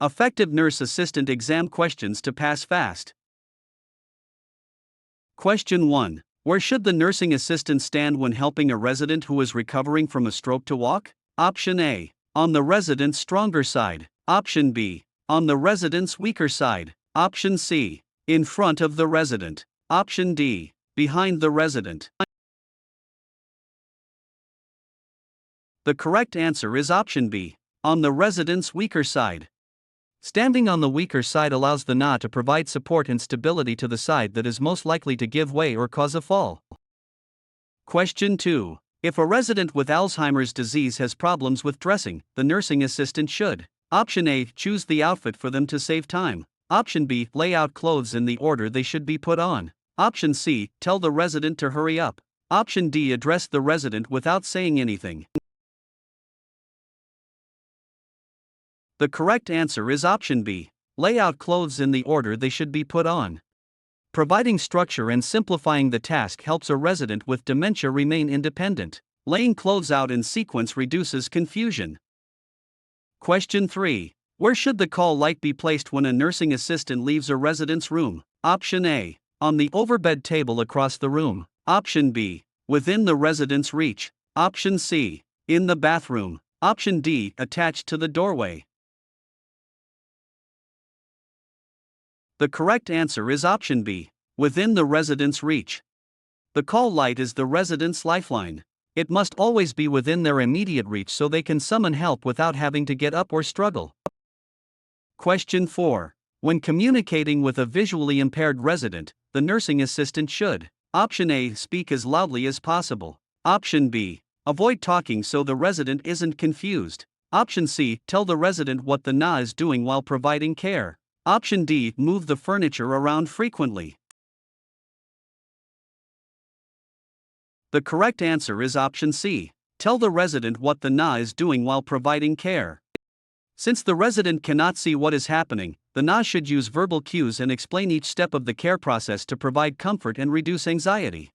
Effective nurse assistant exam questions to pass fast. Question 1. Where should the nursing assistant stand when helping a resident who is recovering from a stroke to walk? Option A. On the resident's stronger side. Option B. On the resident's weaker side. Option C. In front of the resident. Option D. Behind the resident. The correct answer is option B. On the resident's weaker side. Standing on the weaker side allows the NA to provide support and stability to the side that is most likely to give way or cause a fall. Question 2. If a resident with Alzheimer's disease has problems with dressing, the nursing assistant should: Option A. Choose the outfit for them to save time. Option B. Lay out clothes in the order they should be put on. Option C. Tell the resident to hurry up. Option D. Address the resident without saying anything. The correct answer is option B. Lay out clothes in the order they should be put on. Providing structure and simplifying the task helps a resident with dementia remain independent. Laying clothes out in sequence reduces confusion. Question 3. Where should the call light be placed when a nursing assistant leaves a resident's room? Option A. On the overbed table across the room. Option B. Within the resident's reach. Option C. In the bathroom. Option D. Attached to the doorway. The correct answer is option B. Within the resident's reach. The call light is the resident's lifeline. It must always be within their immediate reach so they can summon help without having to get up or struggle. Question 4. When communicating with a visually impaired resident, the nursing assistant should: Option A. Speak as loudly as possible. Option B. Avoid talking so the resident isn't confused. Option C. Tell the resident what the NA is doing while providing care. Option D. Move the furniture around frequently. The correct answer is option C. Tell the resident what the NA is doing while providing care. Since the resident cannot see what is happening, the NA should use verbal cues and explain each step of the care process to provide comfort and reduce anxiety.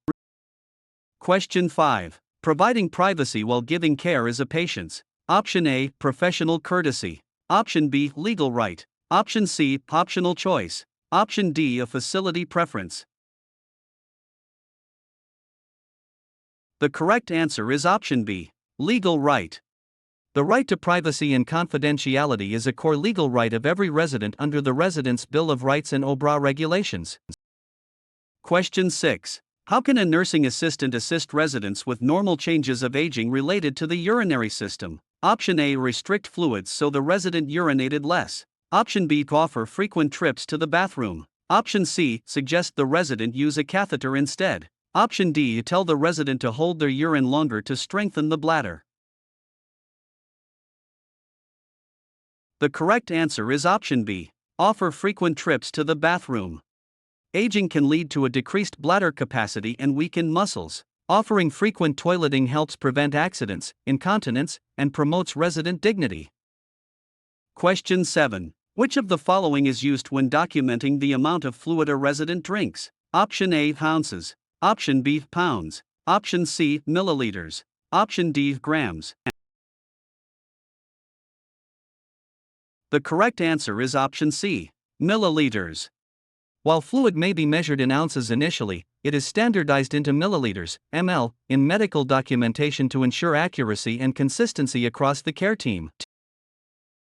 Question 5. Providing privacy while giving care is a patient's: Option A. Professional courtesy. Option B. Legal right. Option C. Optional choice. Option D. A facility preference. The correct answer is option B. Legal right. The right to privacy and confidentiality is a core legal right of every resident under the Residents' Bill of Rights and OBRA regulations. Question 6. How can a nursing assistant assist residents with normal changes of aging related to the urinary system? Option A. Restrict fluids so the resident urinated less. Option B. Offer frequent trips to the bathroom. Option C. Suggest the resident use a catheter instead. Option D. Tell the resident to hold their urine longer to strengthen the bladder. The correct answer is option B. Offer frequent trips to the bathroom. Aging can lead to a decreased bladder capacity and weakened muscles. Offering frequent toileting helps prevent accidents, incontinence, and promotes resident dignity. Question 7. Which of the following is used when documenting the amount of fluid a resident drinks? Option A. Ounces. Option B. Pounds. Option C. Milliliters. Option D. Grams. The correct answer is option C. Milliliters. While fluid may be measured in ounces initially, it is standardized into milliliters, ml, in medical documentation to ensure accuracy and consistency across the care team.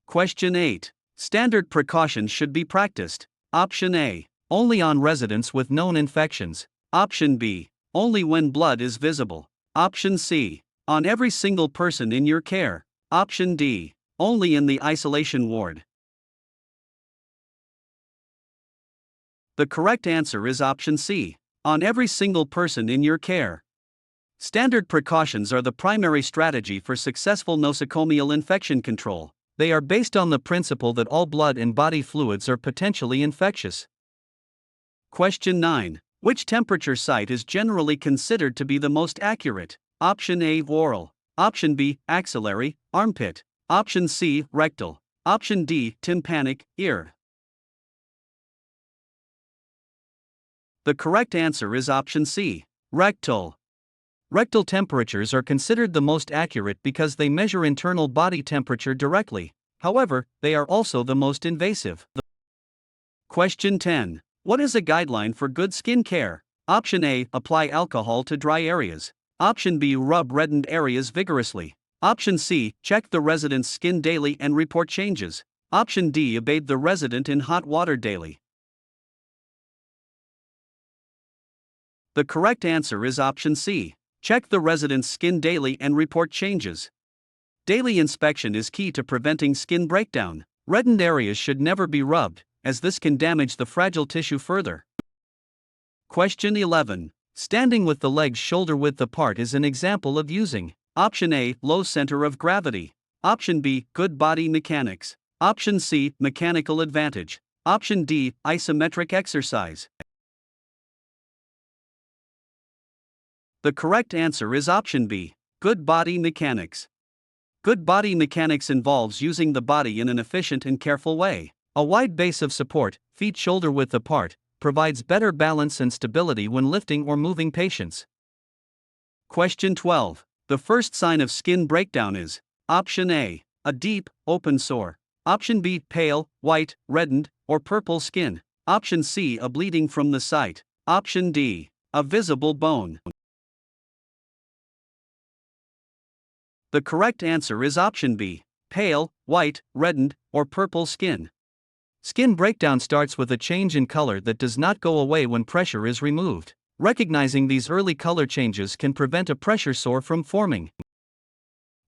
Question 8. Standard precautions should be practiced. Option A. Only on residents with known infections. Option B. Only when blood is visible. Option C. On every single person in your care. Option D. Only in the isolation ward. The correct answer is option C. On every single person in your care. Standard precautions are the primary strategy for successful nosocomial infection control. They are based on the principle that all blood and body fluids are potentially infectious. Question 9. Which temperature site is generally considered to be the most accurate? Option A. Oral. Option B. Axillary, armpit. Option C. Rectal. Option D. Tympanic, ear. The correct answer is option C. Rectal. Rectal temperatures are considered the most accurate because they measure internal body temperature directly. However, they are also the most invasive. Question 10. What is a guideline for good skin care? Option A. Apply alcohol to dry areas. Option B. Rub reddened areas vigorously. Option C. Check the resident's skin daily and report changes. Option D. Bathe the resident in hot water daily. The correct answer is option C. Check the resident's skin daily and report changes. Daily inspection is key to preventing skin breakdown. Reddened areas should never be rubbed, as this can damage the fragile tissue further. Question 11. Standing with the legs shoulder width apart is an example of using option A. Low center of gravity. Option B. Good body mechanics. Option C. Mechanical advantage. Option D. Isometric exercise. The correct answer is option B. Good body mechanics. Good body mechanics involves using the body in an efficient and careful way. A wide base of support, feet shoulder width apart, provides better balance and stability when lifting or moving patients. Question 12. The first sign of skin breakdown is option A. A deep, open sore. Option B. Pale, white, reddened, or purple skin. Option C. A bleeding from the site. Option D. A visible bone. The correct answer is option B. Pale, white, reddened, or purple skin. Skin breakdown starts with a change in color that does not go away when pressure is removed. Recognizing these early color changes can prevent a pressure sore from forming.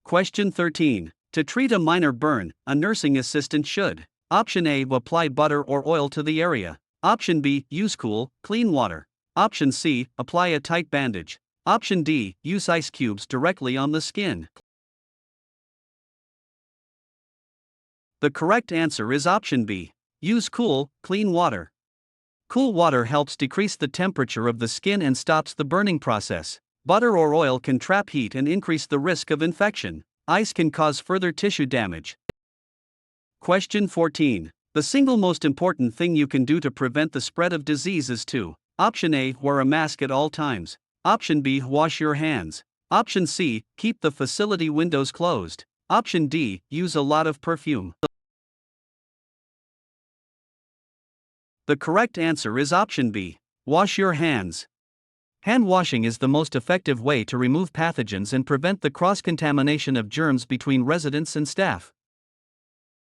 Question 13. To treat a minor burn, a nursing assistant should option A. Apply butter or oil to the area. Option B. Use cool, clean water. Option C. Apply a tight bandage. Option D. Use ice cubes directly on the skin. The correct answer is option B. Use cool, clean water. Cool water helps decrease the temperature of the skin and stops the burning process. Butter or oil can trap heat and increase the risk of infection. Ice can cause further tissue damage. Question 14. The single most important thing you can do to prevent the spread of disease is to option A. Wear a mask at all times. Option B. Wash your hands. Option C. Keep the facility windows closed. Option D. Use a lot of perfume. The correct answer is option B. Wash your hands. Hand washing is the most effective way to remove pathogens and prevent the cross-contamination of germs between residents and staff.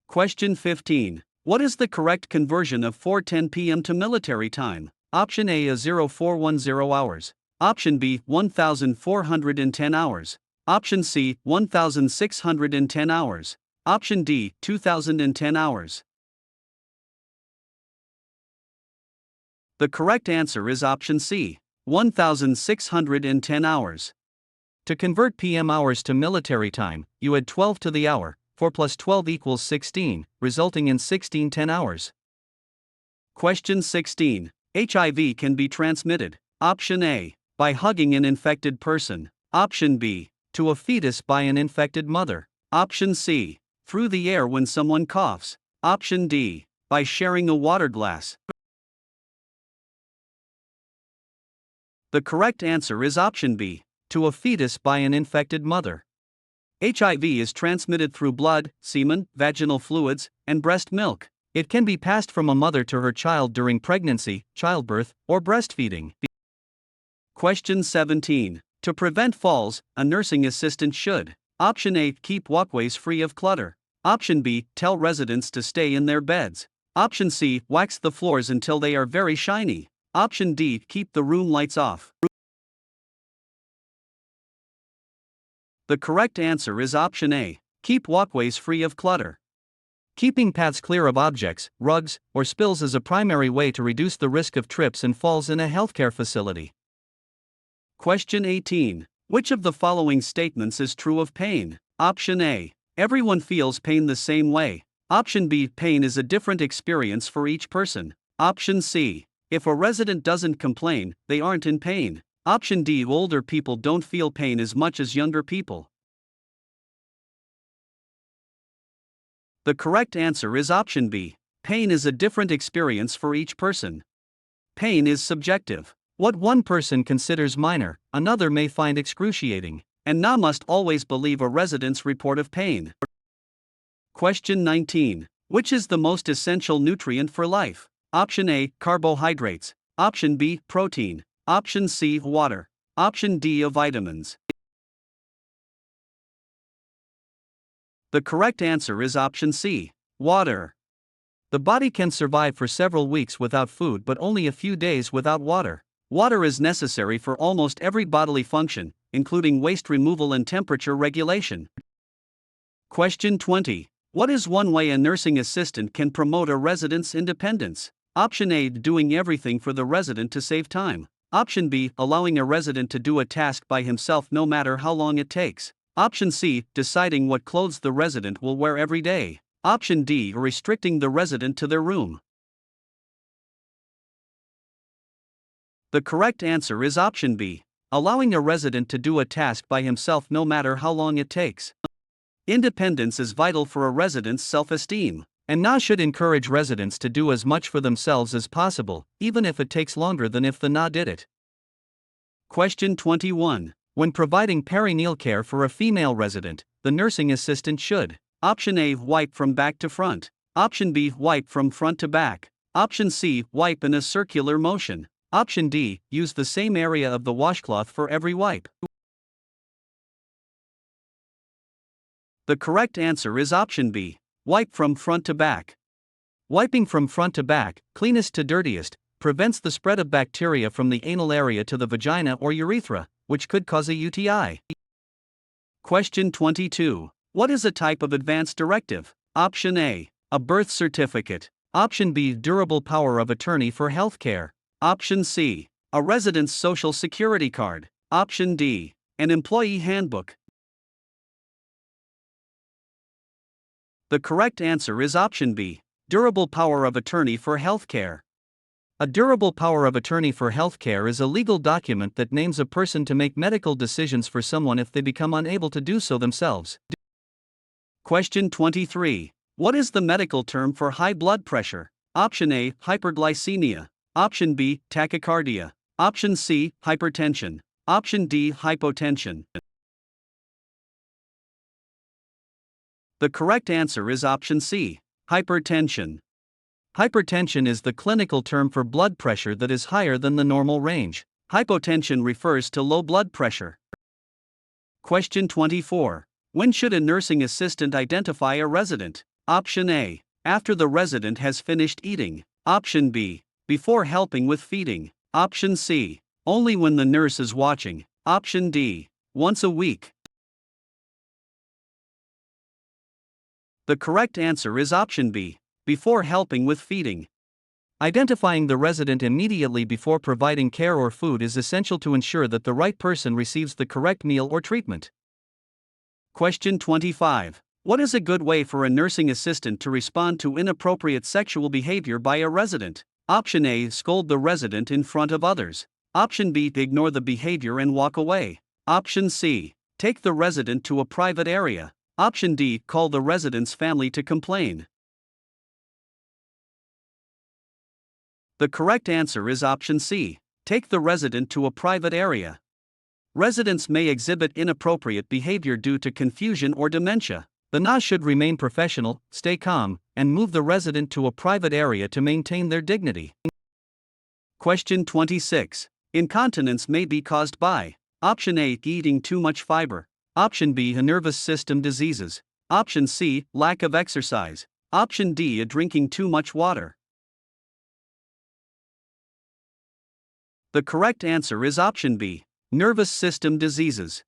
Question 15. What is the correct conversion of 4:10 p.m. to military time? Option A is 0410 hours. Option B 1410 hours. Option C 1610 hours. Option D 2010 hours. The correct answer is option C, 1610 hours. To convert PM hours to military time, you add 12 to the hour. 4 plus 12 equals 16, resulting in 1610 hours. Question 16. HIV can be transmitted. Option A. By hugging an infected person. Option B. To a fetus by an infected mother. Option C. Through the air when someone coughs. Option D. By sharing a water glass. The correct answer is option B. To a fetus by an infected mother. HIV is transmitted through blood, semen, vaginal fluids, and breast milk. It can be passed from a mother to her child during pregnancy, childbirth, or breastfeeding. Question 17. To prevent falls, a nursing assistant should option A. Keep walkways free of clutter. Option B. Tell residents to stay in their beds. Option C. Wax the floors until they are very shiny. Option D. Keep the room lights off. The correct answer is option A. Keep walkways free of clutter. Keeping paths clear of objects, rugs, or spills is a primary way to reduce the risk of trips and falls in a healthcare facility. Question 18. Which of the following statements is true of pain? Option A. Everyone feels pain the same way. Option B. Pain is a different experience for each person. Option C. If a resident doesn't complain, they aren't in pain. Option D. Older people don't feel pain as much as younger people. The correct answer is option B. Pain is a different experience for each person. Pain is subjective. What one person considers minor, another may find excruciating, and must always believe a resident's report of pain. Question 19. Which is the most essential nutrient for life? Option A, carbohydrates. Option B, protein. Option C, water. Option D, vitamins. The correct answer is option C, water. The body can survive for several weeks without food but only a few days without water. Water is necessary for almost every bodily function, including waste removal and temperature regulation. Question 20. What is one way a nursing assistant can promote a resident's independence? Option A, doing everything for the resident to save time. Option B, allowing a resident to do a task by himself no matter how long it takes. Option C, deciding what clothes the resident will wear every day. Option D, restricting the resident to their room. The correct answer is option B, allowing a resident to do a task by himself no matter how long it takes. Independence is vital for a resident's self-esteem, and NA should encourage residents to do as much for themselves as possible, even if it takes longer than if the NA did it. Question 21. When providing perineal care for a female resident, the nursing assistant should: Option A, wipe from back to front. Option B, wipe from front to back. Option C, wipe in a circular motion. Option D, use the same area of the washcloth for every wipe. The correct answer is option B, wipe from front to back. Wiping from front to back, cleanest to dirtiest, prevents the spread of bacteria from the anal area to the vagina or urethra, which could cause a UTI. Question 22. What is a type of advance directive? Option A, a birth certificate. Option B, durable power of attorney for healthcare. Option C, a resident's social security card. Option D, an employee handbook. The correct answer is option B, durable power of attorney for healthcare. A durable power of attorney for healthcare is a legal document that names a person to make medical decisions for someone if they become unable to do so themselves. Question 23. What is the medical term for high blood pressure? Option A, hyperglycemia. Option B, tachycardia. Option C, hypertension. Option D, hypotension. The correct answer is option C, hypertension. Hypertension is the clinical term for blood pressure that is higher than the normal range. Hypotension refers to low blood pressure. Question 24. When should a nursing assistant identify a resident? Option A, after the resident has finished eating. Option B, before helping with feeding. Option C, only when the nurse is watching. Option D, once a week. The correct answer is option B, before helping with feeding. Identifying the resident immediately before providing care or food is essential to ensure that the right person receives the correct meal or treatment. Question 25. What is a good way for a nursing assistant to respond to inappropriate sexual behavior by a resident? Option A, scold the resident in front of others. Option B, ignore the behavior and walk away. Option C, take the resident to a private area. Option D, call the resident's family to complain. The correct answer is option C, take the resident to a private area. Residents may exhibit inappropriate behavior due to confusion or dementia. The NA should remain professional, stay calm, and move the resident to a private area to maintain their dignity. Question 26. Incontinence may be caused by: Option A, eating too much fiber. Option B, nervous system diseases. Option C, lack of exercise. Option D, drinking too much water. The correct answer is option B, nervous system diseases.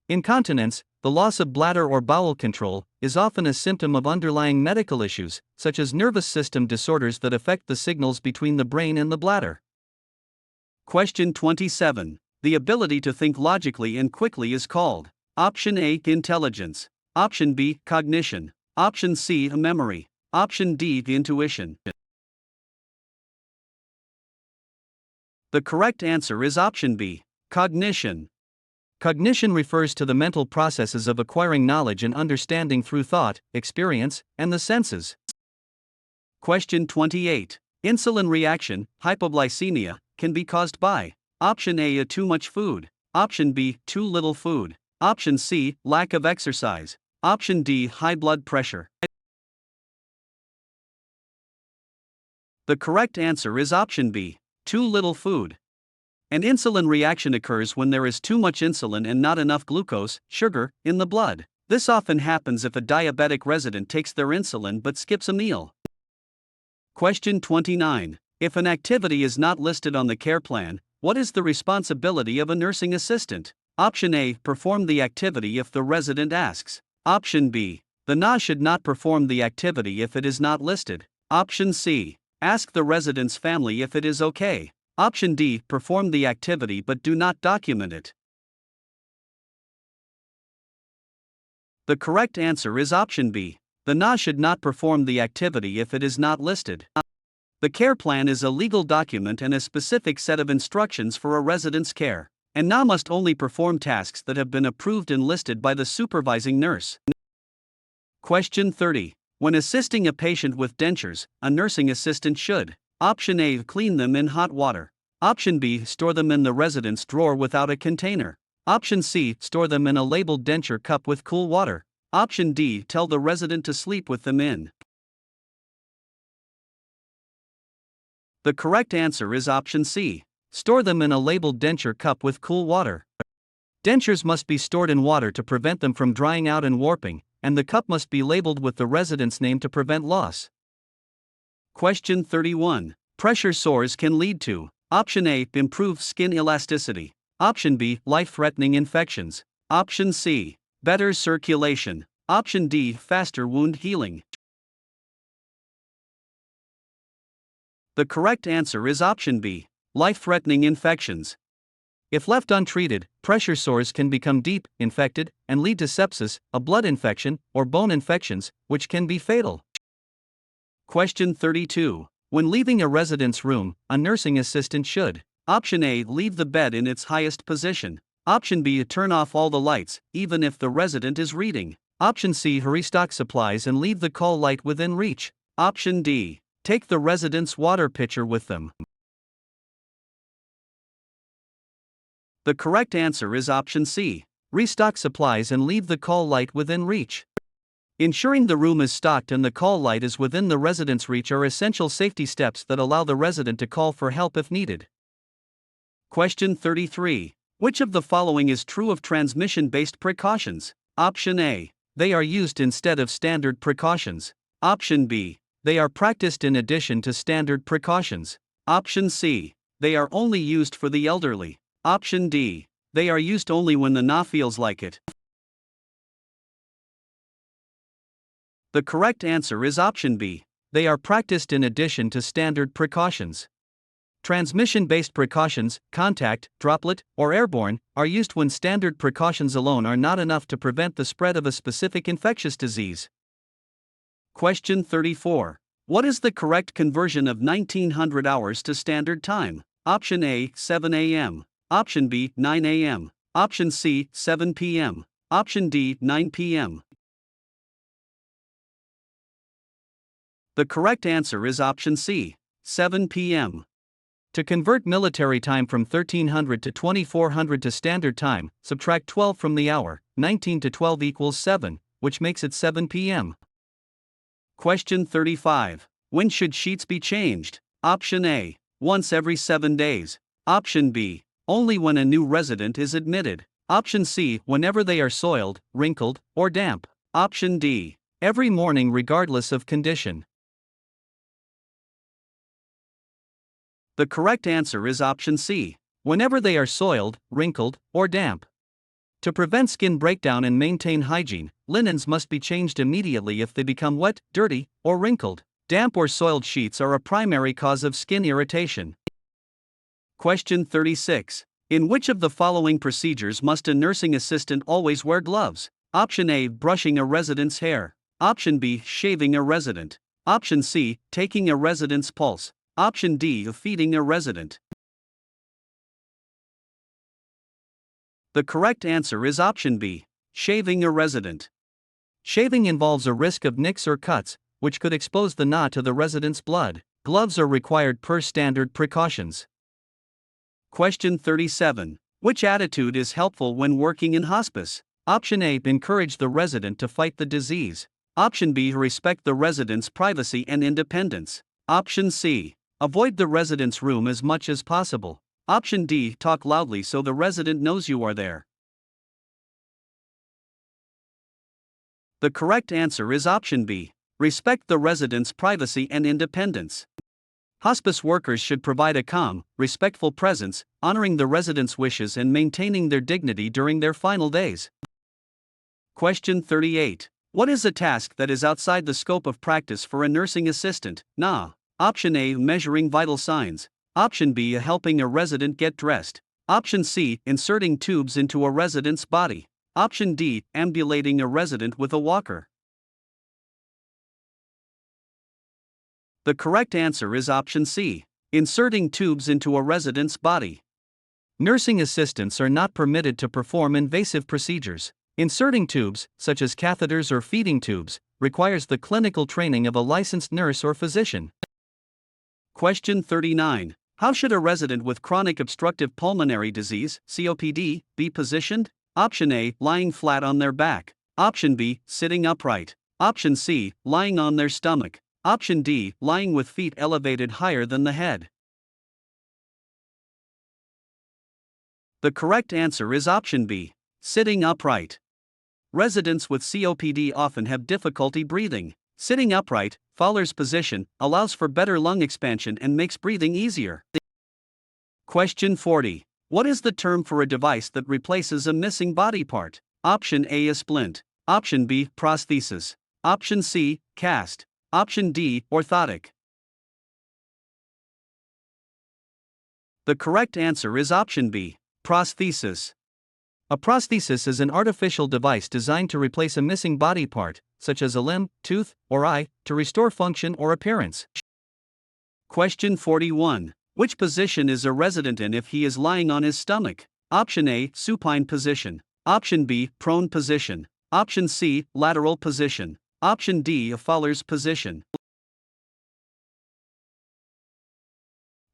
Incontinence, the loss of bladder or bowel control, is often a symptom of underlying medical issues, such as nervous system disorders that affect the signals between the brain and the bladder. Question 27. The ability to think logically and quickly is called: Option A, intelligence. Option B, cognition. Option C, memory. Option D, intuition. The correct answer is option B, cognition. Cognition refers to the mental processes of acquiring knowledge and understanding through thought, experience, and the senses. Question 28. Insulin reaction, hypoglycemia, can be caused by: Option A, too much food. Option B, too little food. Option C, lack of exercise. Option D, high blood pressure. The correct answer is option B, too little food. An insulin reaction occurs when there is too much insulin and not enough glucose, sugar, in the blood. This often happens if a diabetic resident takes their insulin but skips a meal. Question 29. If an activity is not listed on the care plan, what is the responsibility of a nursing assistant? Option A. Perform the activity if the resident asks. Option B. The NA should not perform the activity if it is not listed. Option C. Ask the resident's family if it is okay. Option D. Perform the activity but do not document it. The correct answer is option B. The NA should not perform the activity if it is not listed. The care plan is a legal document and a specific set of instructions for a resident's care, and NA must only perform tasks that have been approved and listed by the supervising nurse. Question 30. When assisting a patient with dentures, a nursing assistant should: Option A. Clean them in hot water. Option B. Store them in the resident's drawer without a container. Option C. Store them in a labeled denture cup with cool water. Option D. Tell the resident to sleep with them in. The correct answer is option C. Store them in a labeled denture cup with cool water. Dentures must be stored in water to prevent them from drying out and warping, and the cup must be labeled with the resident's name to prevent loss. Question 31. Pressure sores can lead to: Option A. Improved skin elasticity. Option B. Life-threatening infections. Option C. Better circulation. Option D. Faster wound healing. The correct answer is option B. Life-threatening infections. If left untreated, pressure sores can become deep, infected, and lead to sepsis, a blood infection, or bone infections, which can be fatal. Question 32. When leaving a resident's room, a nursing assistant should: Option A. Leave the bed in its highest position. Option B. Turn off all the lights, even if the resident is reading. Option C. Restock supplies and leave the call light within reach. Option D. Take the resident's water pitcher with them. The correct answer is option C. Restock supplies and leave the call light within reach. Ensuring the room is stocked and the call light is within the resident's reach are essential safety steps that allow the resident to call for help if needed. Question 33. Which of the following is true of transmission-based precautions? Option A. They are used instead of standard precautions. Option B. They are practiced in addition to standard precautions. Option C. They are only used for the elderly. Option D. They are used only when the NA feels like it. The correct answer is option B. They are practiced in addition to standard precautions. Transmission-based precautions, contact, droplet, or airborne, are used when standard precautions alone are not enough to prevent the spread of a specific infectious disease. Question 34. What is the correct conversion of 1900 hours to standard time? Option A. 7 a.m. Option B. 9 a.m. Option C. 7 p.m. Option D. 9 p.m. The correct answer is option C. 7 p.m. To convert military time from 1300 to 2400 to standard time, subtract 12 from the hour. 19 to 12 equals 7, which makes it 7 p.m. Question 35. When should sheets be changed? Option A. Once every 7 days. Option B. Only when a new resident is admitted. Option C. Whenever they are soiled, wrinkled, or damp. Option D. Every morning regardless of condition. The correct answer is option C. Whenever they are soiled, wrinkled, or damp. To prevent skin breakdown and maintain hygiene, linens must be changed immediately if they become wet, dirty, or wrinkled. Damp or soiled sheets are a primary cause of skin irritation. Question 36. In which of the following procedures must a nursing assistant always wear gloves? Option A. Brushing a resident's hair. Option B. Shaving a resident. Option C. Taking a resident's pulse. Option D. Feeding a resident. The correct answer is option B. Shaving a resident. Shaving involves a risk of nicks or cuts, which could expose the NA to the resident's blood. Gloves are required per standard precautions. Question 37. Which attitude is helpful when working in hospice? Option A. Encourage the resident to fight the disease. Option B. Respect the resident's privacy and independence. Option C. Avoid the resident's room as much as possible. Option D. Talk loudly so the resident knows you are there. The correct answer is option B. Respect the resident's privacy and independence. Hospice workers should provide a calm, respectful presence, honoring the resident's wishes and maintaining their dignity during their final days. Question 38. What is a task that is outside the scope of practice for a nursing assistant? Option A. Measuring vital signs. Option B. Helping a resident get dressed. Option C. Inserting tubes into a resident's body. Option D. Ambulating a resident with a walker. The correct answer is option C. Inserting tubes into a resident's body. Nursing assistants are not permitted to perform invasive procedures. Inserting tubes, such as catheters or feeding tubes, requires the clinical training of a licensed nurse or physician. Question 39. How should a resident with chronic obstructive pulmonary disease, COPD, be positioned? Option A. Lying flat on their back. Option B. Sitting upright. Option C. Lying on their stomach. Option D. Lying with feet elevated higher than the head. The correct answer is option B. Sitting upright. Residents with COPD often have difficulty breathing. Sitting upright, Fowler's position, allows for better lung expansion and makes breathing easier. Question 40. What is the term for a device that replaces a missing body part? Option A. A splint. Option B. Prosthesis. Option C. Cast. Option D. Orthotic. The correct answer is option B. Prosthesis. A prosthesis is an artificial device designed to replace a missing body part, such as a limb, tooth, or eye, to restore function or appearance. Question 41. Which position is a resident in if he is lying on his stomach? Option A. Supine position. Option B. Prone position. Option C. Lateral position. Option D. A Fowler's position.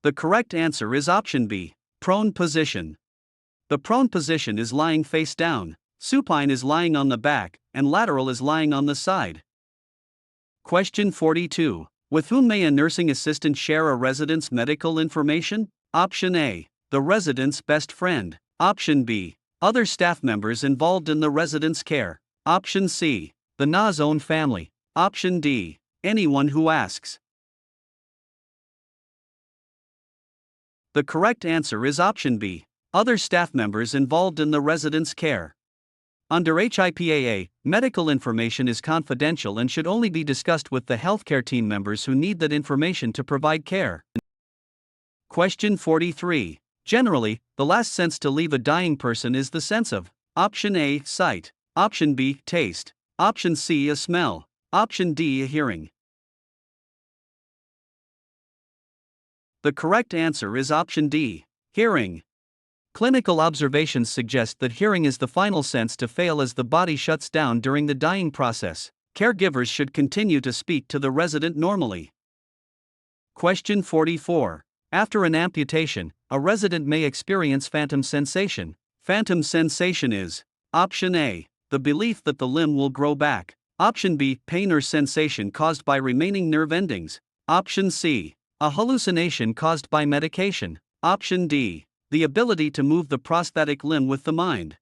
The correct answer is option B. Prone position. The prone position is lying face down, supine is lying on the back, and lateral is lying on the side. Question 42. With whom may a nursing assistant share a resident's medical information? Option A. The resident's best friend. Option B. Other staff members involved in the resident's care. Option C. The NA's own family. Option D. Anyone who asks. The correct answer is option B. Other staff members involved in the resident's care. Under HIPAA, medical information is confidential and should only be discussed with the healthcare team members who need that information to provide care. Question 43. Generally, the last sense to leave a dying person is the sense of option A. Sight. Option B. Taste. Option C. A smell. Option D. A hearing. The correct answer is option D. Hearing. Clinical observations suggest that hearing is the final sense to fail as the body shuts down during the dying process. Caregivers should continue to speak to the resident normally. Question 44. After an amputation, a resident may experience phantom sensation. Phantom sensation is option A. The belief that the limb will grow back. Option B. Pain or sensation caused by remaining nerve endings. Option C. A hallucination caused by medication. Option D. The ability to move the prosthetic limb with the mind.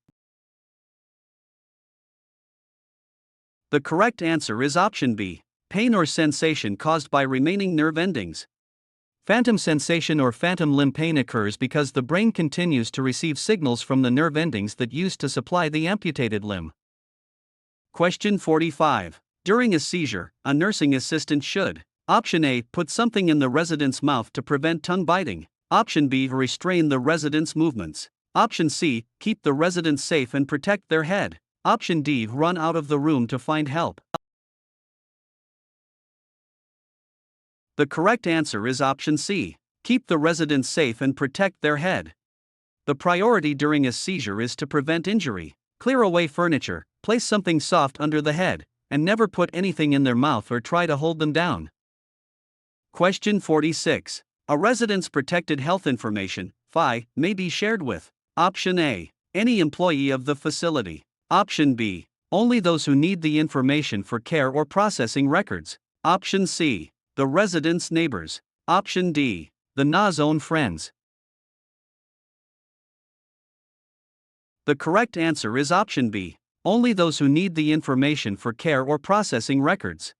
The correct answer is option B. Pain or sensation caused by remaining nerve endings. Phantom sensation or phantom limb pain occurs because the brain continues to receive signals from the nerve endings that used to supply the amputated limb. Question 45. During a seizure, a nursing assistant should: option A. Put something in the resident's mouth to prevent tongue biting. Option B. Restrain the resident's movements. Option C. Keep the resident safe and protect their head. Option D. Run out of the room to find help. The correct answer is option C. Keep the resident safe and protect their head. The priority during a seizure is to prevent injury. Clear away furniture, place something soft under the head, and never put anything in their mouth or try to hold them down. Question 46. A resident's protected health information, FI, may be shared with: option A. Any employee of the facility. Option B. Only those who need the information for care or processing records. Option C. the resident's neighbors. Option D, the NA's own friends. The correct answer is option B, only those who need the information for care or processing records.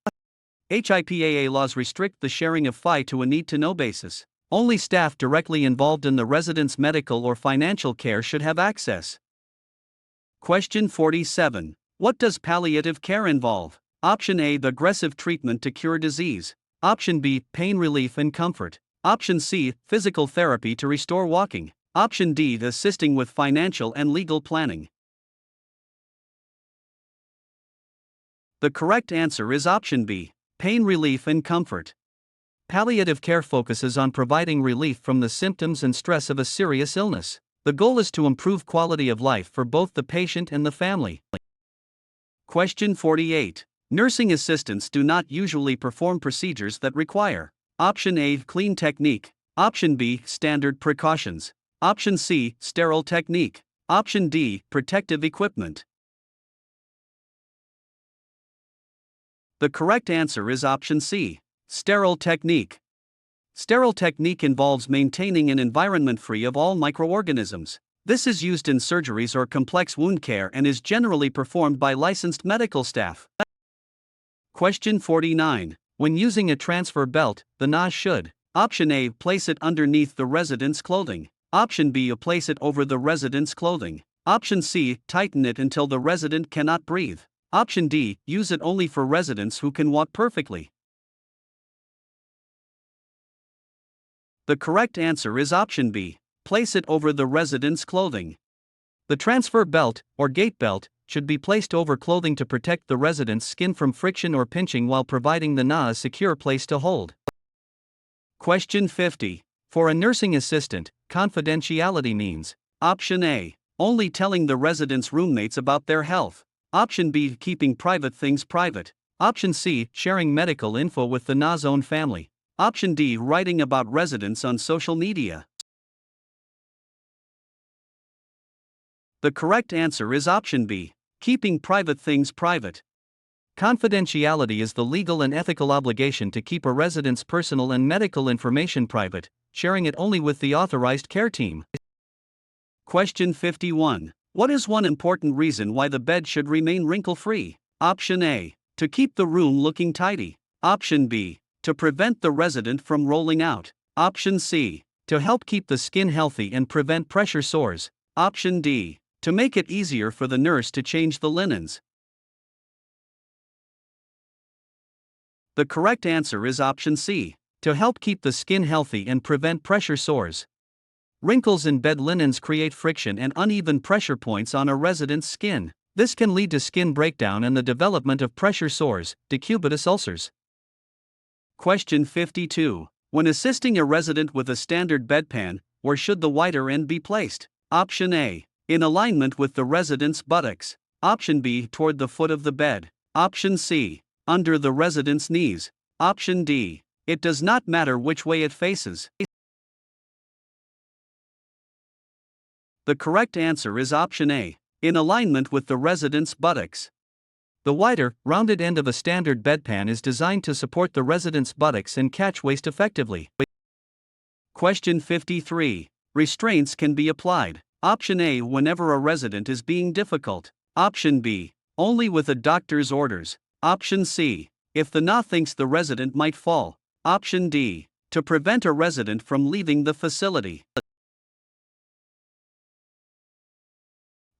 HIPAA laws restrict the sharing of FI to a need-to-know basis. Only staff directly involved in the resident's medical or financial care should have access. Question 47. What does palliative care involve? Option A, aggressive treatment to cure disease. Option B, pain relief and comfort. Option C, physical therapy to restore walking. Option D, assisting with financial and legal planning. The correct answer is option B, pain relief and comfort. Palliative care focuses on providing relief from the symptoms and stress of a serious illness. The goal is to improve quality of life for both the patient and the family. Question 48. Nursing assistants do not usually perform procedures that require option A, clean technique. Option B, standard precautions. Option C, sterile technique. Option D, protective equipment. The correct answer is option C, sterile technique. Sterile technique involves maintaining an environment free of all microorganisms. This is used in surgeries or complex wound care and is generally performed by licensed medical staff. Question 49. When using a transfer belt, the NA should option A, place it underneath the resident's clothing. Option B, place it over the resident's clothing. Option C, tighten it until the resident cannot breathe. Option D, use it only for residents who can walk perfectly. The correct answer is option B, place it over the resident's clothing. The transfer belt, or gait belt, should be placed over clothing to protect the resident's skin from friction or pinching while providing the NA a secure place to hold. Question 50. For a nursing assistant, confidentiality means option A, only telling the resident's roommates about their health. Option B, keeping private things private. Option C, sharing medical info with the NA's own family. Option D, writing about residents on social media. The correct answer is option B, keeping private things private. Confidentiality is the legal and ethical obligation to keep a resident's personal and medical information private, sharing it only with the authorized care team. Question 51. What is one important reason why the bed should remain wrinkle-free? Option A, to keep the room looking tidy. Option B, to prevent the resident from rolling out. Option C, to help keep the skin healthy and prevent pressure sores. Option D, to make it easier for the nurse to change the linens. The correct answer is option C, to help keep the skin healthy and prevent pressure sores. Wrinkles in bed linens create friction and uneven pressure points on a resident's skin. This can lead to skin breakdown and the development of pressure sores, decubitus ulcers. Question 52. When assisting a resident with a standard bedpan, where should the wider end be placed? Option A, in alignment with the resident's buttocks. Option B, toward the foot of the bed. Option C, under the resident's knees. Option D, it does not matter which way it faces. The correct answer is option A, in alignment with the resident's buttocks. The wider, rounded end of a standard bedpan is designed to support the resident's buttocks and catch waste effectively. Question 53. Restraints can be applied. Option A, whenever a resident is being difficult. Option B, only with a doctor's orders. Option C, if the NA thinks the resident might fall. Option D, to prevent a resident from leaving the facility.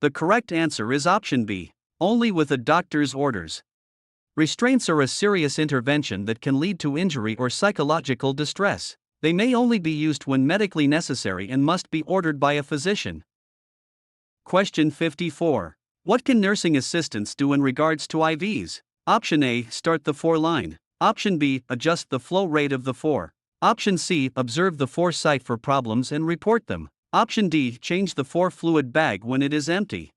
The correct answer is option B, only with a doctor's orders. Restraints are a serious intervention that can lead to injury or psychological distress. They may only be used when medically necessary and must be ordered by a physician. Question 54. What can nursing assistants do in regards to IVs? Option A, start the 4 line. Option B, adjust the flow rate of the 4. Option C, observe the 4 site for problems and report them. Option D, change the 4 fluid bag when it is empty.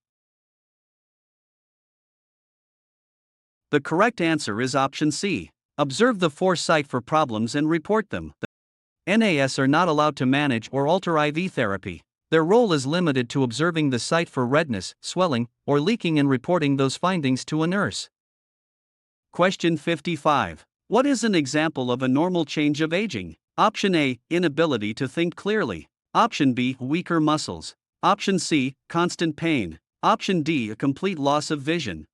The correct answer is option C, observe the 4 site for problems and report them. NAS are not allowed to manage or alter IV therapy. Their role is limited to observing the site for redness, swelling, or leaking and reporting those findings to a nurse. Question 55. What is an example of a normal change of aging? Option A, inability to think clearly. Option B, weaker muscles. Option C, constant pain. Option D, a complete loss of vision.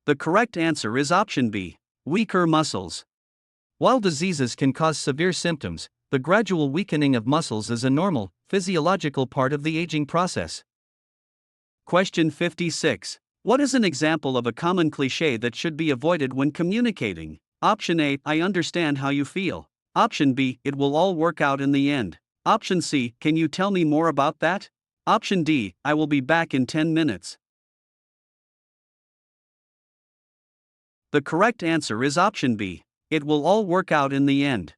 The correct answer is option B, weaker muscles. While diseases can cause severe symptoms, the gradual weakening of muscles is a normal, physiological part of the aging process. Question 56. What is an example of a common cliché that should be avoided when communicating? Option A, I understand how you feel. Option B, it will all work out in the end. Option C, can you tell me more about that? Option D, I will be back in 10 minutes. The correct answer is option B, it will all work out in the end.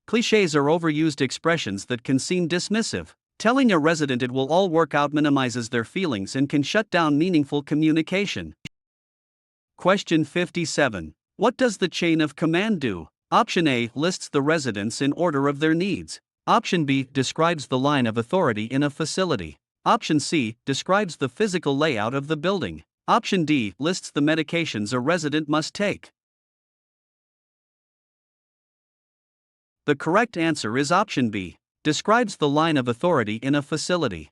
Clichés are overused expressions that can seem dismissive. Telling a resident it will all work out minimizes their feelings and can shut down meaningful communication. Question 57. What does the chain of command do? Option A lists the residents in order of their needs. Option B describes the line of authority in a facility. Option C describes the physical layout of the building. Option D lists the medications a resident must take. The correct answer is option B, describes the line of authority in a facility.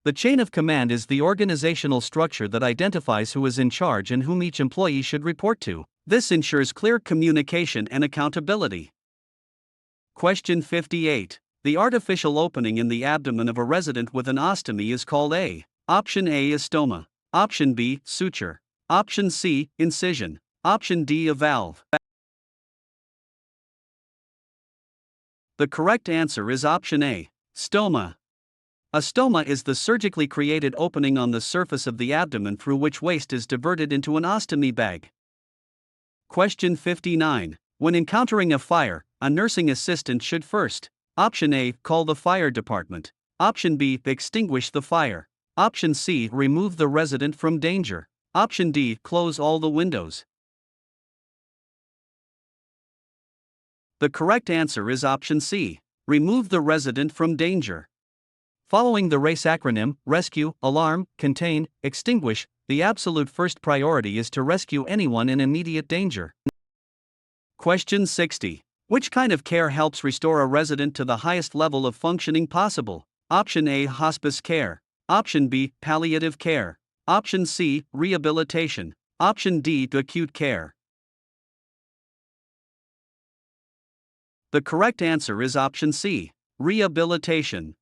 The chain of command is the organizational structure that identifies who is in charge and whom each employee should report to. This ensures clear communication and accountability. Question 58. The artificial opening in the abdomen of a resident with an ostomy is called a. Option A, a stoma. Option B, suture. Option C, incision. Option D, a valve. The correct answer is option A, stoma. A stoma is the surgically created opening on the surface of the abdomen through which waste is diverted into an ostomy bag. Question 59. When encountering a fire, a nursing assistant should first: Option A, call the fire department. Option B, extinguish the fire. Option C, remove the resident from danger. Option D, close all the windows. The correct answer is option C, remove the resident from danger. Following the RACE acronym, rescue, alarm, contain, extinguish, the absolute first priority is to rescue anyone in immediate danger. Question 60. Which kind of care helps restore a resident to the highest level of functioning possible? Option A, hospice care. Option B, palliative care. Option C, rehabilitation. Option D, acute care. The correct answer is option C, rehabilitation.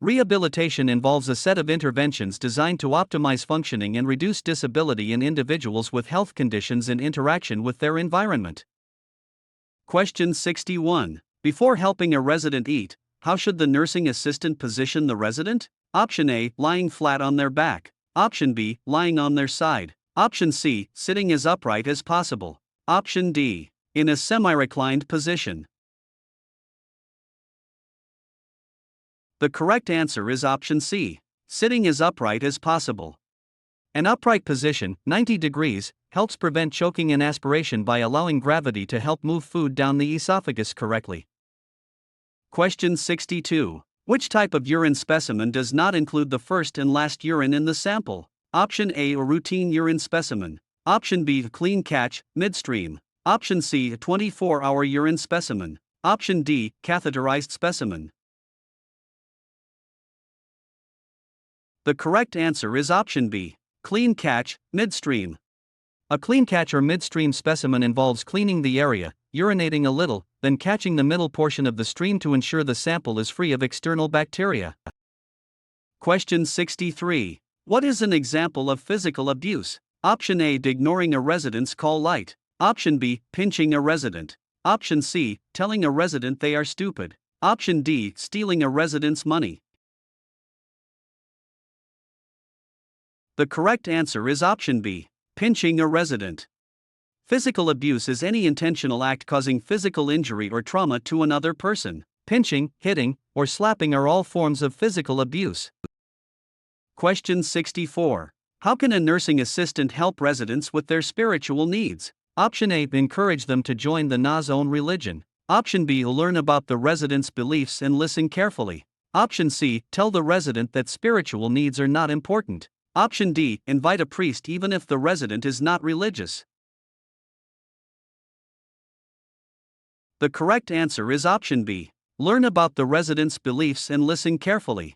Rehabilitation involves a set of interventions designed to optimize functioning and reduce disability in individuals with health conditions and interaction with their environment. Question 61. Before helping a resident eat, how should the nursing assistant position the resident? Option A, lying flat on their back. Option B, lying on their side. Option C, sitting as upright as possible. Option D, in a semi-reclined position. The correct answer is option C, sitting as upright as possible. An upright position, 90 degrees, helps prevent choking and aspiration by allowing gravity to help move food down the esophagus correctly. Question 62. Which type of urine specimen does not include the first and last urine in the sample? Option A, a routine urine specimen. Option B, a clean catch, midstream. Option C, a 24-hour urine specimen. Option D, catheterized specimen. The correct answer is option B, clean catch, midstream. A clean catch or midstream specimen involves cleaning the area, urinating a little, then catching the middle portion of the stream to ensure the sample is free of external bacteria. Question 63. What is an example of physical abuse? Option A, ignoring a resident's call light. Option B, pinching a resident. Option C, telling a resident they are stupid. Option D, stealing a resident's money. The correct answer is option B, pinching a resident. Physical abuse is any intentional act causing physical injury or trauma to another person. Pinching, hitting, or slapping are all forms of physical abuse. Question 64. How can a nursing assistant help residents with their spiritual needs? Option A, encourage them to join the Na's own religion. Option B, learn about the resident's beliefs and listen carefully. Option C, tell the resident that spiritual needs are not important. Option D. Invite a priest even if the resident is not religious. The correct answer is option B. Learn about the resident's beliefs and listen carefully.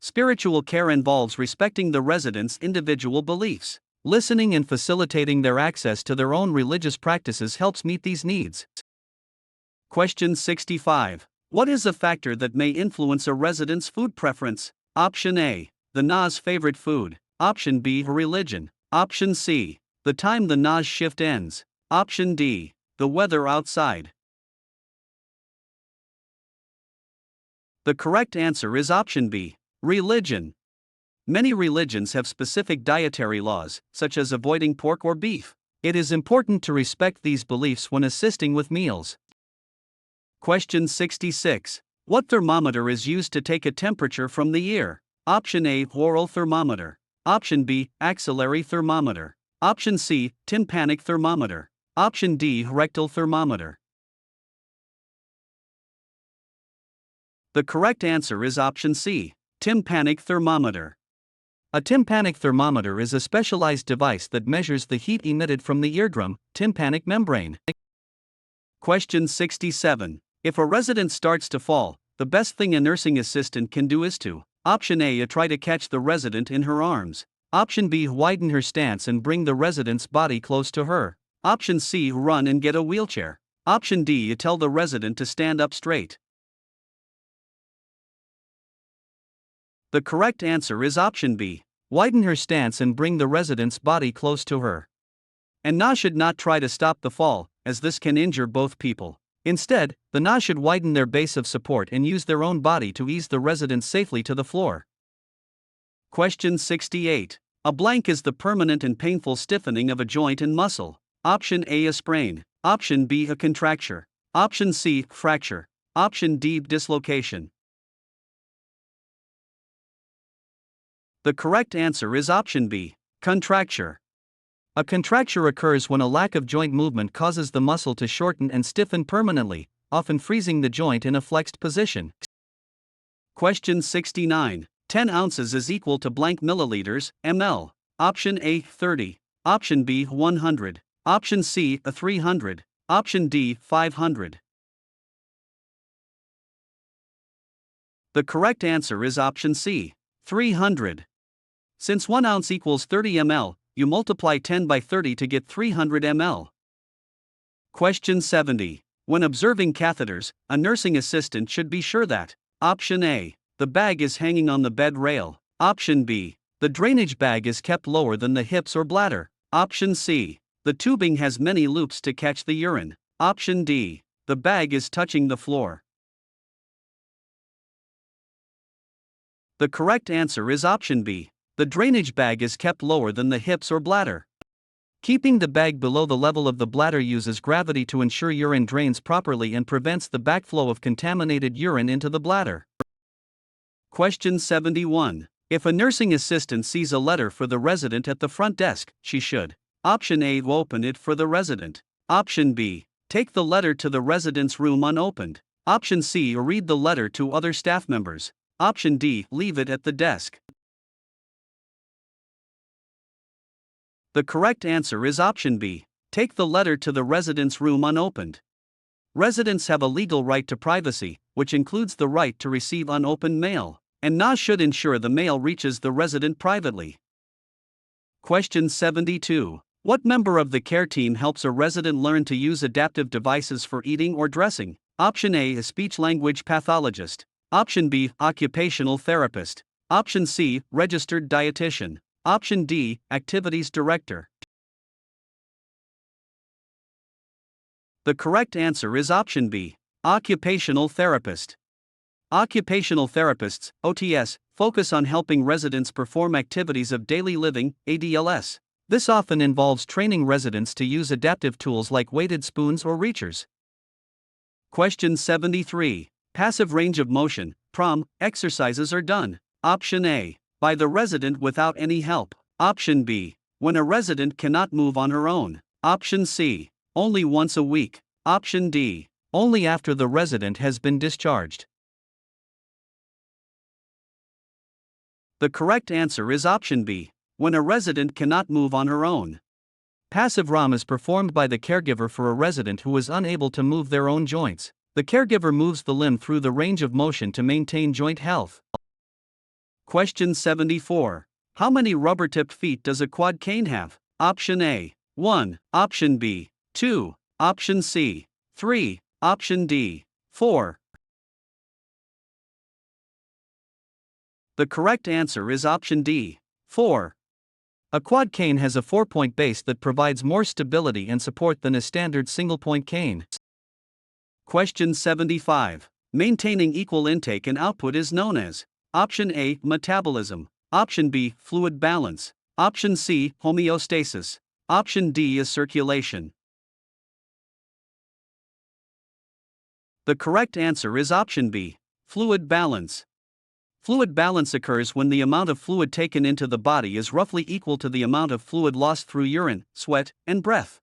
Spiritual care involves respecting the residents' individual beliefs. Listening and facilitating their access to their own religious practices helps meet these needs. Question 65. What is a factor that may influence a resident's food preference? Option A. The NA's favorite food. Option B. Religion. Option C. The time the NA's shift ends. Option D. The weather outside. The correct answer is option B. Religion. Many religions have specific dietary laws, such as avoiding pork or beef. It is important to respect these beliefs when assisting with meals. Question 66. What thermometer is used to take a temperature from the ear? Option A. Oral thermometer. Option B. Axillary thermometer. Option C. Tympanic thermometer. Option D. Rectal thermometer. The correct answer is option C. Tympanic thermometer. A tympanic thermometer is a specialized device that measures the heat emitted from the eardrum, tympanic membrane. Question 67. If a resident starts to fall, the best thing a nursing assistant can do is to: Option A. Try to catch the resident in her arms. Option B. Widen her stance and bring the resident's body close to her. Option C. Run and get a wheelchair. Option D. Tell the resident to stand up straight. The correct answer is option B. Widen her stance and bring the resident's body close to her. And NA should not try to stop the fall, as this can injure both people. Instead, the NA should widen their base of support and use their own body to ease the resident safely to the floor. Question 68. A blank is the permanent and painful stiffening of a joint and muscle. Option A. A sprain. Option B. A contracture. Option C. Fracture. Option D. Dislocation. The correct answer is option B. Contracture. A contracture occurs when a lack of joint movement causes the muscle to shorten and stiffen permanently, often freezing the joint in a flexed position. Question 69. 10 ounces is equal to blank milliliters, ml. Option A. 30. Option B. 100. Option C. 300. Option D. 500. The correct answer is option C. 300. Since 1 ounce equals 30 ml, you multiply 10 by 30 to get 300 ml. Question 70. When observing catheters, a nursing assistant should be sure that: Option A. The bag is hanging on the bed rail. Option B. The drainage bag is kept lower than the hips or bladder. Option C. The tubing has many loops to catch the urine. Option D. The bag is touching the floor. The correct answer is option B. The drainage bag is kept lower than the hips or bladder. Keeping the bag below the level of the bladder uses gravity to ensure urine drains properly and prevents the backflow of contaminated urine into the bladder. Question 71. If a nursing assistant sees a letter for the resident at the front desk, she should: Option A. Open it for the resident. Option B. Take the letter to the resident's room unopened. Option C. Read the letter to other staff members. Option D. Leave it at the desk. The correct answer is option B. Take the letter to the resident's room unopened. Residents have a legal right to privacy, which includes the right to receive unopened mail, and NA should ensure the mail reaches the resident privately. Question 72. What member of the care team helps a resident learn to use adaptive devices for eating or dressing? Option A. A speech-language pathologist. Option B. Occupational therapist. Option C. Registered dietitian. Option D. Activities director. The correct answer is option B. Occupational therapist. Occupational therapists, OTS, focus on helping residents perform activities of daily living, ADLS. This often involves training residents to use adaptive tools like weighted spoons or reachers. Question 73. Passive range of motion, PROM, exercises are done. Option A. By the resident without any help. Option B. When a resident cannot move on her own. Option C. Only once a week. Option D. Only after the resident has been discharged. The correct answer is option B. when a resident cannot move on her own. Passive ROM is performed by the caregiver for a resident who is unable to move their own joints. The caregiver moves the limb through the range of motion to maintain joint health. Question 74. How many rubber-tipped feet does a quad cane have? Option A, 1. Option B, 2. Option C, 3. Option D, 4. The correct answer is option D, 4. A quad cane has a 4-point base that provides more stability and support than a standard single-point cane. Question 75. Maintaining equal intake and output is known as option A, metabolism, option B, fluid balance, option C, homeostasis, option D is circulation. The correct answer is option B, fluid balance. Fluid balance occurs when the amount of fluid taken into the body is roughly equal to the amount of fluid lost through urine, sweat, and breath.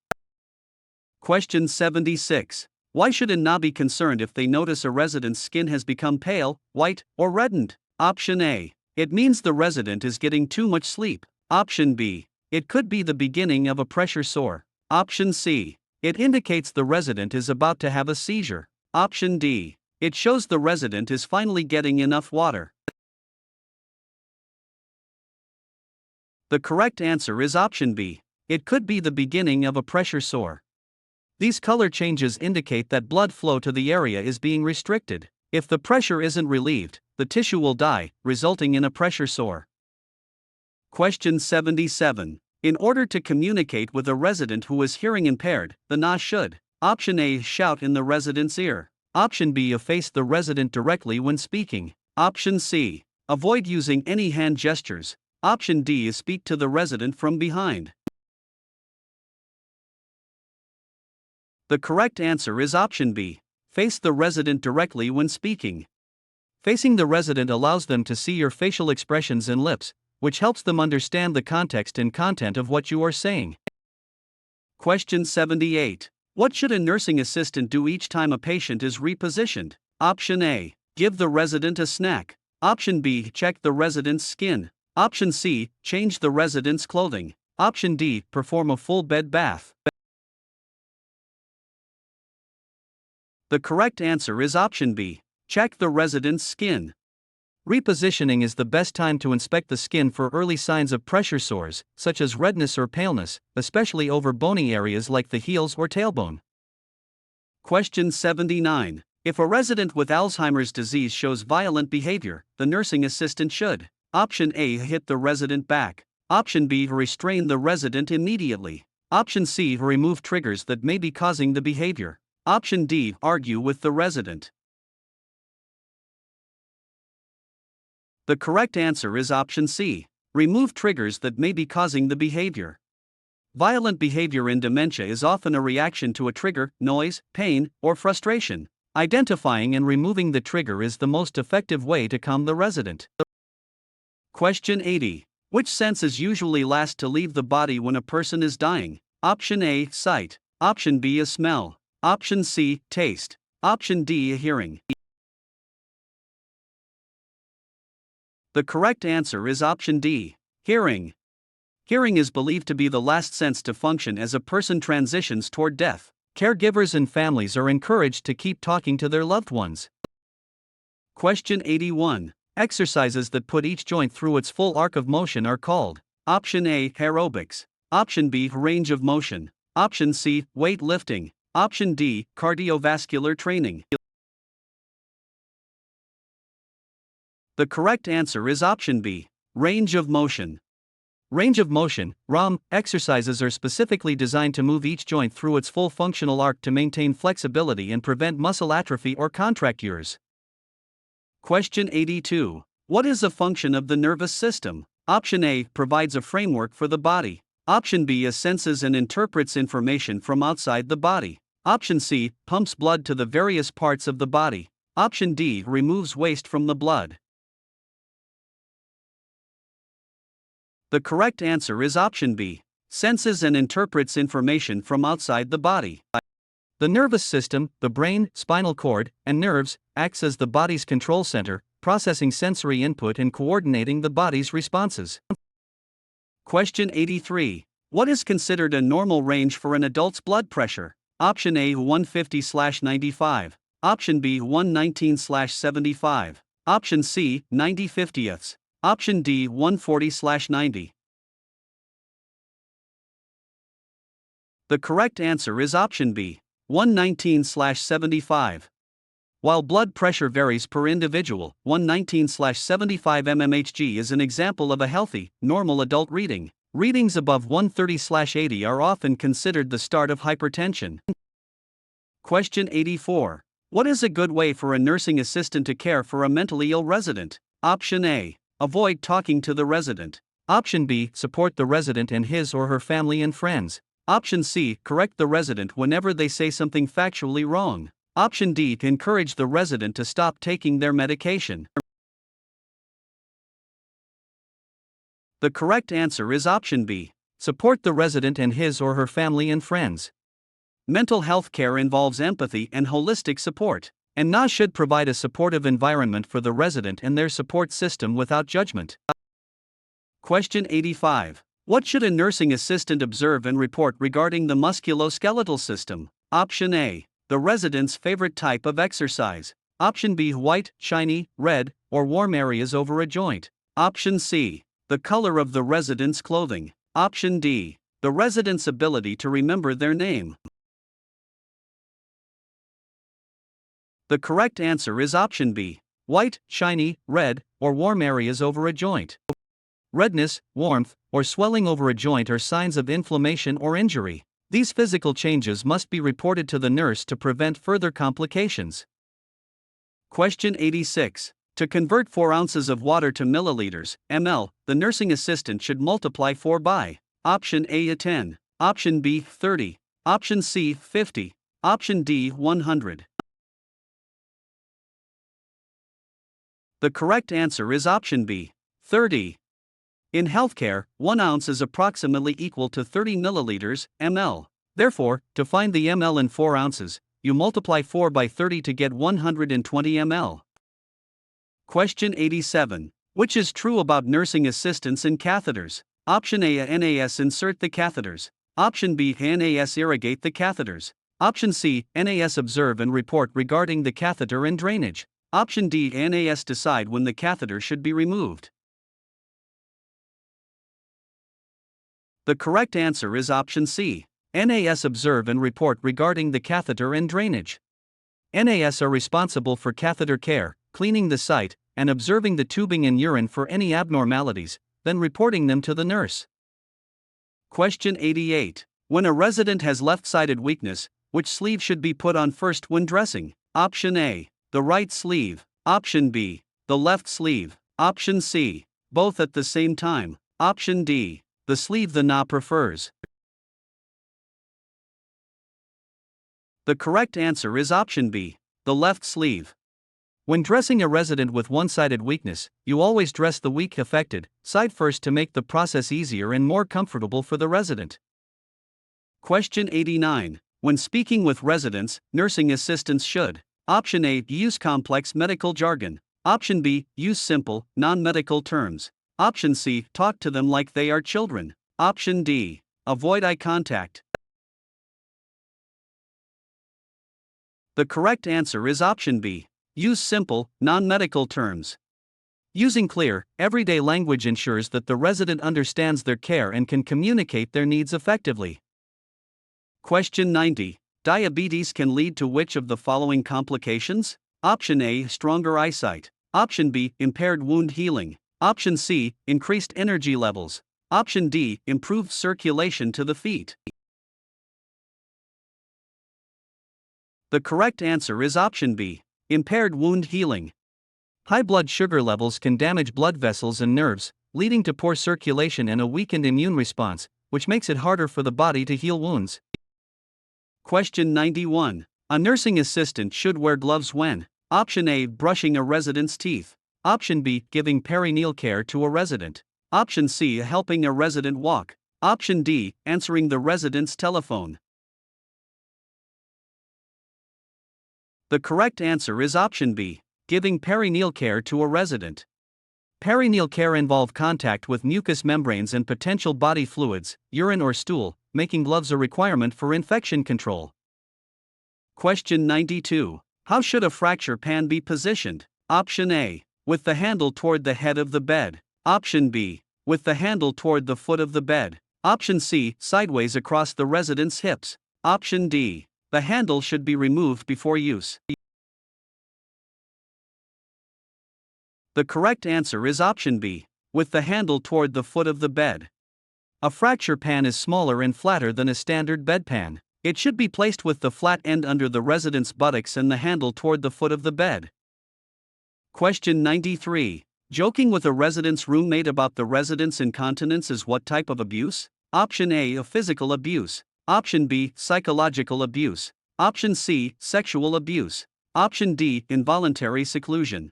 Question 76. Why should a NA be concerned if they notice a resident's skin has become pale, white, or reddened? Option A. It means the resident is getting too much sleep. Option B. It could be the beginning of a pressure sore. Option C. It indicates the resident is about to have a seizure. Option D. It shows the resident is finally getting enough water. The correct answer is option B. It could be the beginning of a pressure sore. These color changes indicate that blood flow to the area is being restricted. If the pressure isn't relieved, the tissue will die, resulting in a pressure sore. Question 77. In order to communicate with a resident who is hearing impaired, the NA should option A. Shout in the resident's ear. Option B. Face the resident directly when speaking. Option C. Avoid using any hand gestures. Option D is speak to the resident from behind. The correct answer is option B. Face the resident directly when speaking. Facing the resident allows them to see your facial expressions and lips, which helps them understand the context and content of what you are saying. Question 78. What should a nursing assistant do each time a patient is repositioned? Option A. Give the resident a snack. Option B. Check the resident's skin. Option C. Change the resident's clothing. Option D. Perform a full bed bath. The correct answer is option B. Check the resident's skin. Repositioning is the best time to inspect the skin for early signs of pressure sores, such as redness or paleness, especially over bony areas like the heels or tailbone. Question 79. If a resident with Alzheimer's disease shows violent behavior, the nursing assistant should option A. Hit the resident back. Option B. Restrain the resident immediately. Option C. Remove triggers that may be causing the behavior. Option D. Argue with the resident. The correct answer is option C. Remove triggers that may be causing the behavior. Violent behavior in dementia is often a reaction to a trigger, noise, pain, or frustration. Identifying and removing the trigger is the most effective way to calm the resident. Question 80. Which senses usually last to leave the body when a person is dying? Option A. Sight. Option B. A smell. Option C. Taste. Option D. A hearing. The correct answer is option D. Hearing. Hearing is believed to be the last sense to function as a person transitions toward death. Caregivers and families are encouraged to keep talking to their loved ones. Question 81. Exercises that put each joint through its full arc of motion are called option A. Aerobics. Option B. Range of motion. Option C. Weight lifting. Option D. Cardiovascular training. The correct answer is option B. Range of motion. Range of motion, ROM, exercises are specifically designed to move each joint through its full functional arc to maintain flexibility and prevent muscle atrophy or contractures. Question 82. What is a function of the nervous system? Option A. Provides a framework for the body. Option B. Senses and interprets information from outside the body. Option C. Pumps blood to the various parts of the body. Option D. Removes waste from the blood. The correct answer is option B. Senses and interprets information from outside the body. The nervous system, the brain, spinal cord, and nerves, acts as the body's control center, processing sensory input and coordinating the body's responses. Question 83. What is considered a normal range for an adult's blood pressure? Option A 150/95. Option B 119/75. Option C 90/50ths. Option D 140/90. The correct answer is option B 119/75. While blood pressure varies per individual, 119/75 mmHg is an example of a healthy, normal adult reading. Readings above 130/80 are often considered the start of hypertension. Question 84. What is a good way for a nursing assistant to care for a mentally ill resident? Option A. Avoid talking to the resident. Option B. Support the resident and his or her family and friends. Option C. Correct the resident whenever they say something factually wrong. Option D. Encourage the resident to stop taking their medication. The correct answer is option B. Support the resident and his or her family and friends. Mental health care involves empathy and holistic support, and NA should provide a supportive environment for the resident and their support system without judgment. Question 85. What should a nursing assistant observe and report regarding the musculoskeletal system? Option A. The resident's favorite type of exercise. Option B. White, shiny, red, or warm areas over a joint. Option C. The color of the resident's clothing. Option D. The resident's ability to remember their name. The correct answer is option B. White, shiny, red, or warm areas over a joint. Redness, warmth, or swelling over a joint are signs of inflammation or injury. These physical changes must be reported to the nurse to prevent further complications. Question 86. To convert 4 ounces of water to milliliters, ml, the nursing assistant should multiply 4 by Option A 10, Option B 30, Option C 50, Option D 100. The correct answer is option B, 30. In healthcare, 1 ounce is approximately equal to 30 milliliters, ml. Therefore, to find the ml in 4 ounces, you multiply 4 by 30 to get 120 ml. Question 87. Which is true about nursing assistants and catheters? Option A NAS insert the catheters. Option B NAS irrigate the catheters. Option C NAS observe and report regarding the catheter and drainage. Option D NAS decide when the catheter should be removed. The correct answer is option C. NAS observe and report regarding the catheter and drainage. NAS are responsible for catheter care, cleaning the site, and observing the tubing and urine for any abnormalities, then reporting them to the nurse. Question 88. When a resident has left-sided weakness, which sleeve should be put on first when dressing? Option A. The right sleeve. Option B. The left sleeve. Option C. Both at the same time. Option D. The sleeve the NA prefers. The correct answer is option B. The left sleeve. When dressing a resident with one-sided weakness, you always dress the weak affected side first to make the process easier and more comfortable for the resident. Question 89. When speaking with residents, nursing assistants should: Option A. Use complex medical jargon. Option B. Use simple, non-medical terms. Option C. Talk to them like they are children. Option D. Avoid eye contact. The correct answer is option B. Use simple, non-medical terms. Using clear, everyday language ensures that the resident understands their care and can communicate their needs effectively. Question 90. Diabetes can lead to which of the following complications? Option A. Stronger eyesight. Option B. Impaired wound healing. Option C. Increased energy levels. Option D. Improved circulation to the feet. The correct answer is option B. Impaired wound healing. High blood sugar levels can damage blood vessels and nerves, leading to poor circulation and a weakened immune response, which makes it harder for the body to heal wounds. Question 91. A nursing assistant should wear gloves when: Option A. Brushing a resident's teeth. Option B. Giving perineal care to a resident. Option C. Helping a resident walk. Option D. Answering the resident's telephone. The correct answer is option B. Giving perineal care to a resident. Perineal care involve contact with mucous membranes and potential body fluids, urine or stool, making gloves a requirement for infection control. Question 92. How should a fracture pan be positioned? Option A. With the handle toward the head of the bed. Option B. With the handle toward the foot of the bed. Option C. Sideways across the resident's hips. Option D. The handle should be removed before use. The correct answer is option B. With the handle toward the foot of the bed. A fracture pan is smaller and flatter than a standard bedpan. It should be placed with the flat end under the resident's buttocks and the handle toward the foot of the bed. Question 93. Joking with a resident's roommate about the resident's incontinence is what type of abuse? Option A. Physical abuse. Option B. Psychological abuse. Option C. Sexual abuse. Option D. Involuntary seclusion.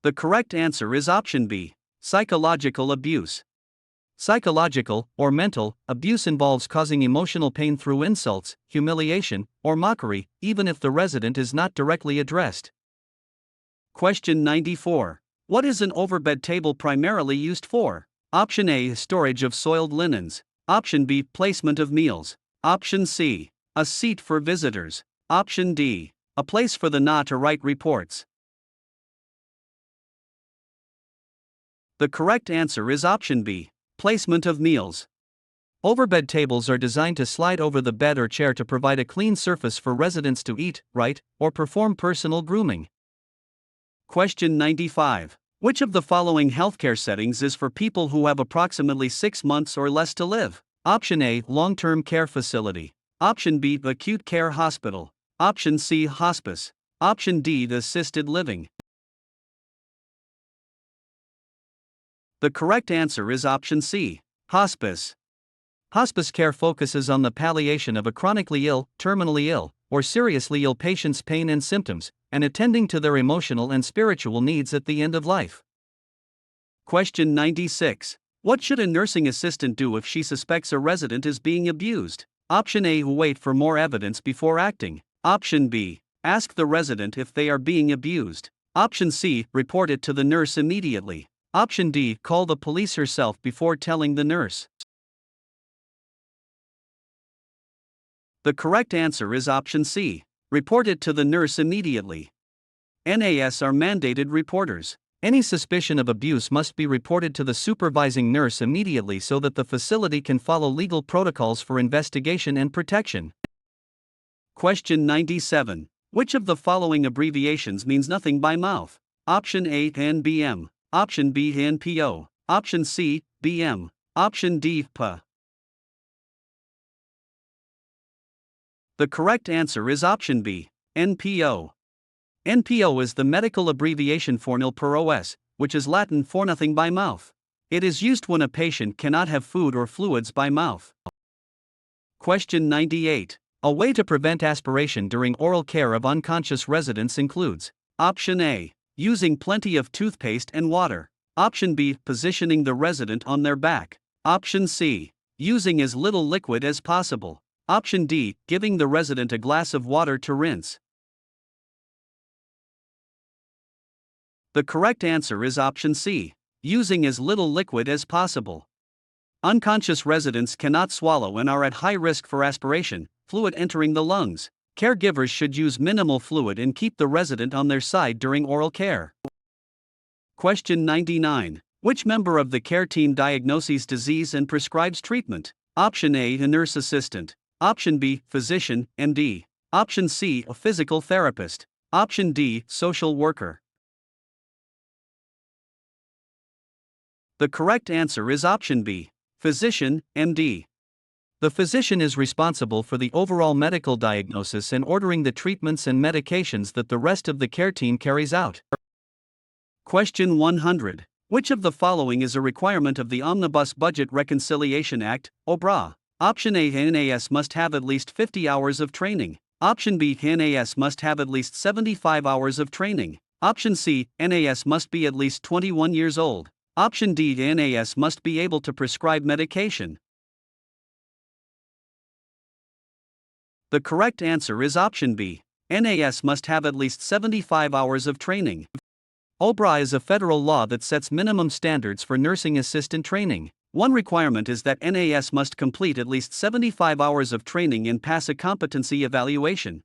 The correct answer is option B. Psychological abuse. Psychological, or mental, abuse involves causing emotional pain through insults, humiliation, or mockery, even if the resident is not directly addressed. Question 94. What is an overbed table primarily used for? Option A. Storage of soiled linens. Option B. Placement of meals. Option C. A seat for visitors. Option D. A place for the NA to write reports. The correct answer is option B. Placement of meals. Overbed tables are designed to slide over the bed or chair to provide a clean surface for residents to eat, write, or perform personal grooming. Question 95. Which of the following healthcare settings is for people who have approximately 6 months or less to live? Option A. Long-term care facility. Option B. Acute care hospital. Option C. Hospice. Option D. Assisted living. The correct answer is option C. Hospice. Hospice care focuses on the palliation of a chronically ill, terminally ill, or seriously ill patient's pain and symptoms, and attending to their emotional and spiritual needs at the end of life. Question 96. What should a nursing assistant do if she suspects a resident is being abused? Option A. Wait for more evidence before acting. Option B. Ask the resident if they are being abused. Option C. Report it to the nurse immediately. Option D. Call the police herself before telling the nurse. The correct answer is option C. Report it to the nurse immediately. NAS are mandated reporters. Any suspicion of abuse must be reported to the supervising nurse immediately so that the facility can follow legal protocols for investigation and protection. Question 97. Which of the following abbreviations means nothing by mouth? Option A. NBM. Option B. NPO. Option C. BM. Option D. PA. The correct answer is option B. NPO. NPO is the medical abbreviation for nil per os, which is Latin for nothing by mouth. It is used when a patient cannot have food or fluids by mouth. Question 98. A way to prevent aspiration during oral care of unconscious residents includes: Option A. Using plenty of toothpaste and water. Option B. Positioning the resident on their back. Option C. Using as little liquid as possible. Option D. Giving the resident a glass of water to rinse. The correct answer is option C. Using as little liquid as possible. Unconscious residents cannot swallow and are at high risk for aspiration, fluid entering the lungs. Caregivers should use minimal fluid and keep the resident on their side during oral care. Question 99. Which member of the care team diagnoses disease and prescribes treatment? Option A. A nurse assistant. Option B. Physician, MD. Option C. A physical therapist. Option D. Social worker. The correct answer is option B. Physician, MD. The physician is responsible for the overall medical diagnosis and ordering the treatments and medications that the rest of the care team carries out. Question 100. Which of the following is a requirement of the Omnibus Budget Reconciliation Act, OBRA? Option A. NAS must have at least 50 hours of training. Option B. NAS must have at least 75 hours of training. Option C. NAS must be at least 21 years old. Option D. NAS must be able to prescribe medication. The correct answer is option B. NAS must have at least 75 hours of training. OBRA is a federal law that sets minimum standards for nursing assistant training. One requirement is that NAS must complete at least 75 hours of training and pass a competency evaluation.